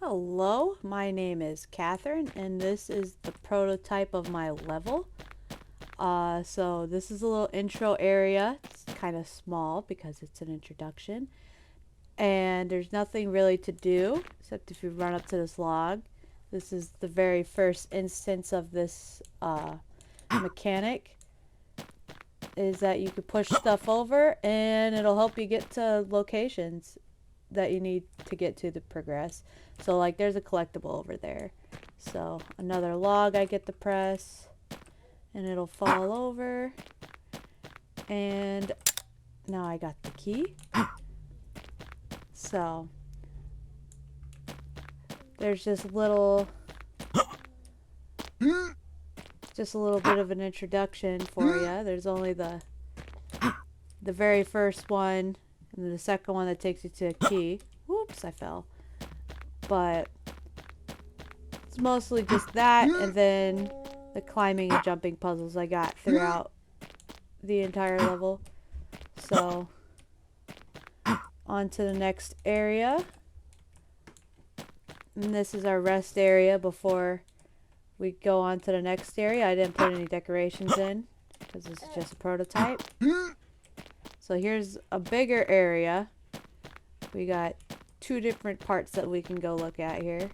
Hello, my name is Catherine, and this is the prototype of my level. So this is a little intro area. It's kind of small because it's an introduction, and there's nothing really to do except if you run up to this log. This is the very first instance of this mechanic, is that you could push stuff over and it'll help you get to locations that you need to get to progress. So like there's a collectible over there, so another log I get to press and it'll fall over, and now I got the key. So there's just a little bit of an introduction for you. There's only the very first one and then the second one that takes you to a key. Whoops, I fell. But it's mostly just that, and then the climbing and jumping puzzles I got throughout the entire level. So on to the next area. And this is our rest area before we go on to the next area. I didn't put any decorations in because this is just a prototype. So here's a bigger area. We got two different parts that we can go look at here.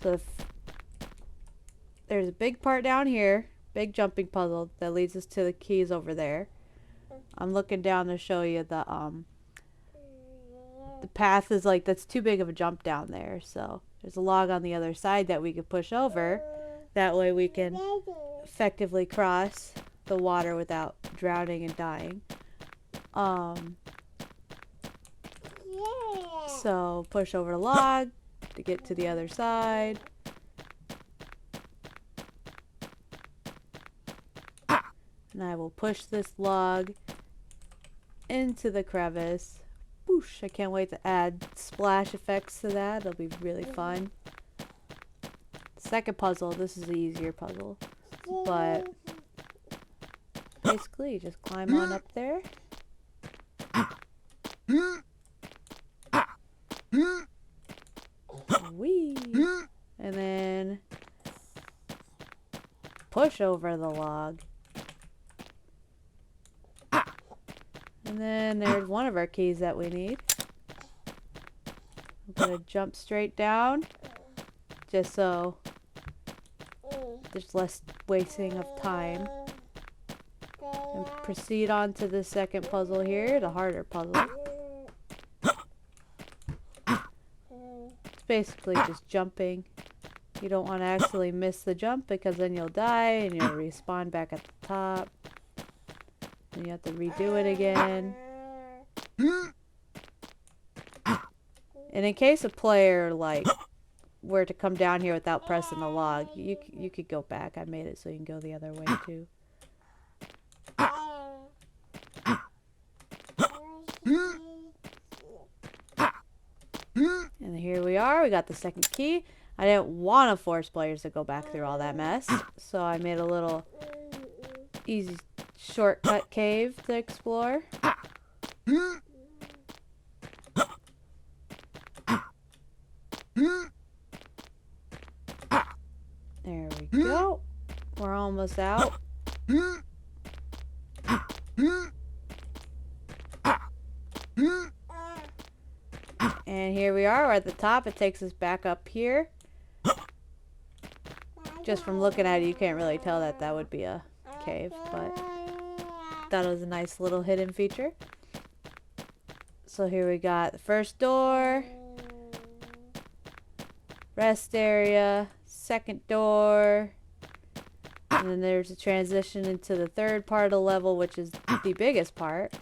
So there's a big part down here, big jumping puzzle that leads us to the keys over there. I'm looking down to show you the path is like, that's too big of a jump down there. So there's a log on the other side that we could push over. That way we can effectively cross the water without drowning and dying. So push over the log to get to the other side. And I will push this log into the crevice. Whoosh, I can't wait to add splash effects to that. It'll be really fun. Second puzzle, this is the easier puzzle. But basically, you just climb on up there. Whee! And then push over the log. And then there's one of our keys that we need. I'm gonna jump straight down just so there's less wasting of time. And proceed on to the second puzzle here, the harder puzzle. It's basically just jumping. You don't want to actually miss the jump because then you'll die and you'll respawn back at the top. And you have to redo it again. And in case a player like were to come down here without pressing the log, you could go back. I made it so you can go the other way too. And here we are. We got the second key. I didn't want to force players to go back through all that mess, so I made a little easy shortcut cave to explore. There we go. We're almost out. And here we are. We're at the top. It takes us back up here. Just from looking at it, you can't really tell that that would be a cave, but that was a nice little hidden feature. So here we got the first door, rest area, second door, and then there's a transition into the third part of the level, which is the biggest part.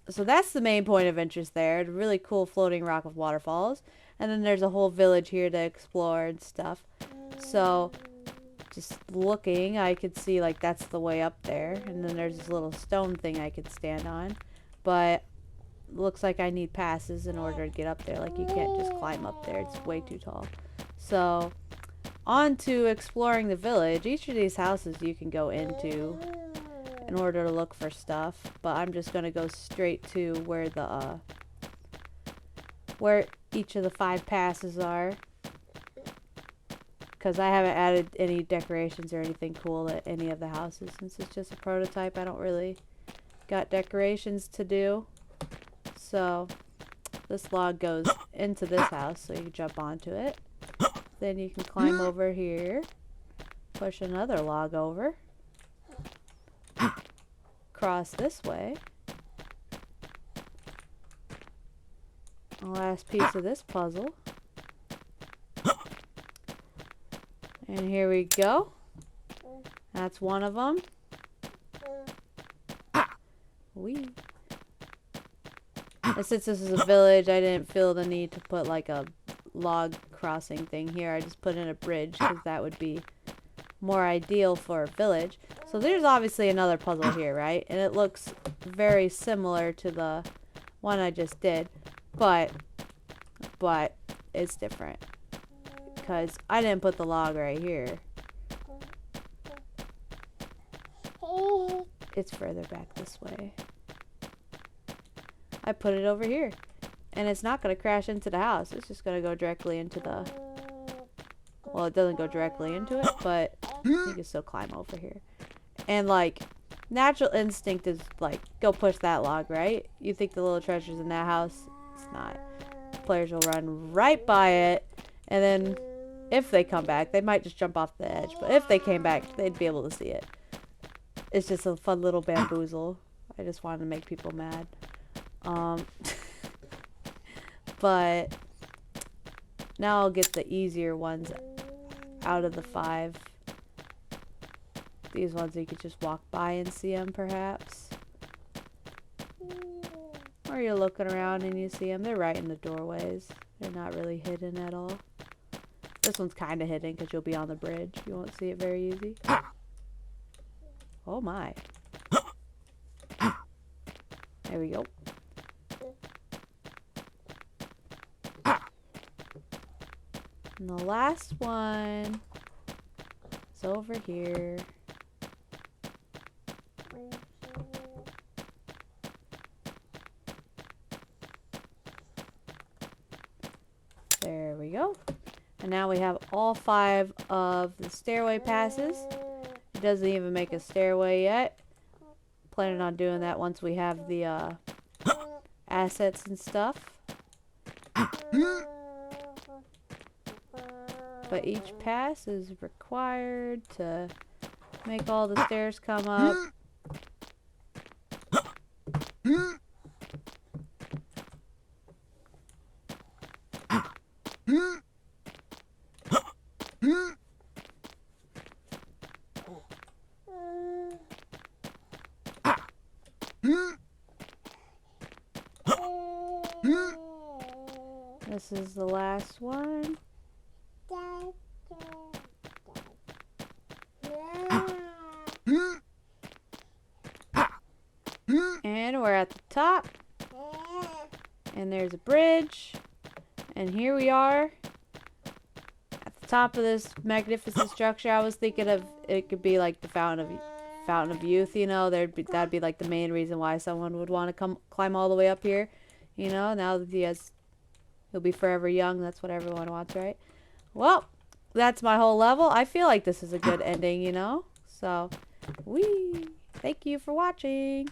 So that's the main point of interest there. A really cool floating rock with waterfalls. And then there's a whole village here to explore and stuff. So just looking, I could see like that's the way up there. And then there's this little stone thing I could stand on. But looks like I need passes in order to get up there. Like you can't just climb up there. It's way too tall. So on to exploring the village. Each of these houses you can go into in order to look for stuff, but I'm just gonna go straight to where the where each of the 5 passes are. Because I haven't added any decorations or anything cool to any of the houses. Since it's just a prototype, I don't really got decorations to do. So this log goes into this house so you can jump onto it. Then you can climb over here, push another log over, cross this way. The last piece of this puzzle. And here we go. That's one of them. Wee. And since this is a village, I didn't feel the need to put like a log crossing thing here. I just put in a bridge because that would be more ideal for a village. So there's obviously another puzzle here, right? And it looks very similar to the one I just did, but it's different because I didn't put the log right here. It's further back this way. I put it over here. And it's not going to crash into the house. It's just going to go directly into the... Well, it doesn't go directly into it, but you can still climb over here. And, like, natural instinct is, like, go push that log, right? You think the little treasure's in that house. It's not. Players will run right by it. And then, if they come back, they might just jump off the edge. But if they came back, they'd be able to see it. It's just a fun little bamboozle. I just wanted to make people mad. But now I'll get the easier ones out of the 5. These ones you could just walk by and see them, perhaps. Or you're looking around and you see them. They're right in the doorways. They're not really hidden at all. This one's kind of hidden because you'll be on the bridge. You won't see it very easy. Oh my. There we go. And the last one is over here. There we go. And now we have all 5 of the stairway passes. It doesn't even make a stairway yet. Planning on doing that once we have the assets and stuff. But each pass is required to make all the stairs come up. This is the last one. And we're at the top. And there's a bridge. And here we are at the top of this magnificent structure. I was thinking of it could be like the Fountain of Youth, you know. That'd be like the main reason why someone would want to climb all the way up here. You know, now that he'll be forever young. That's what everyone wants, right? Well, that's my whole level. I feel like this is a good ending, you know. So, thank you for watching.